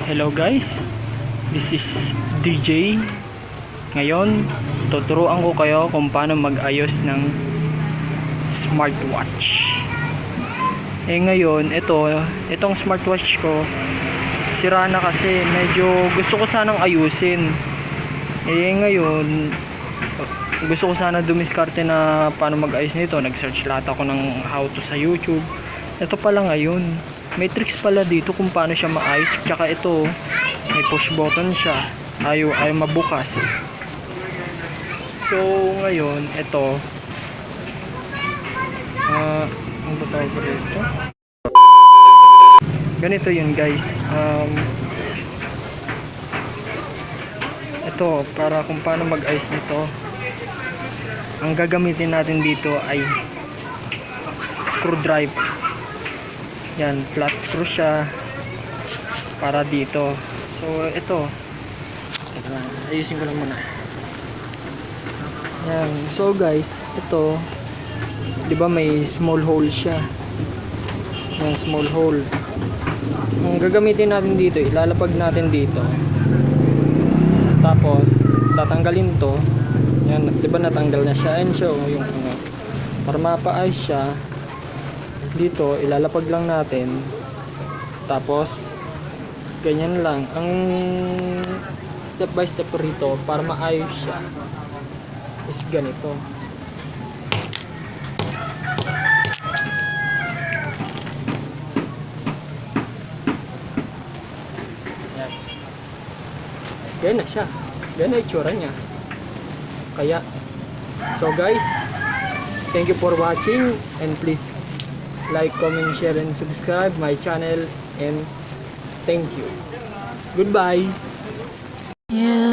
Hello guys, this is DJ. Ngayon, tuturuan ko kayo kung paano mag-ayos ng smartwatch. Ngayon, itong smartwatch ko sira na kasi medyo gusto ko sanang ayusin. Ngayon, gusto ko sana dumiskarte na paano mag-ayos nito. Nag-search lahat ako ng how to sa YouTube. Ito pala ngayon, may tricks pala dito kung paano siya maayos. Tsaka ito, may push button siya. Ayaw mabukas. So, ngayon, ito. Ano ba tawag dito? Ganito yun guys. Ito, para kung paano mag-ayos nito. Ang gagamitin natin dito ay screwdriver. Yan, flat screw siya para dito. So, ito. Ayusin ko lang muna. Yan. So, guys, ito, 'di ba may small hole siya? Yan, small hole. Ang gagamitin natin dito, ilalapag natin dito. Tapos, tatanggalin 'to. Yan, 'di ba natanggal na siya? Ayan siya, yung ano. Para mapaayos siya, dito ilalapag lang natin, tapos ganyan lang ang step by step rito para maayos siya is ganito. Yan. Ganyan na siya, ganyan na itsura niya. Kaya so guys, thank you for watching and please like, comment, share, and subscribe my channel, and thank you. Goodbye. Yeah.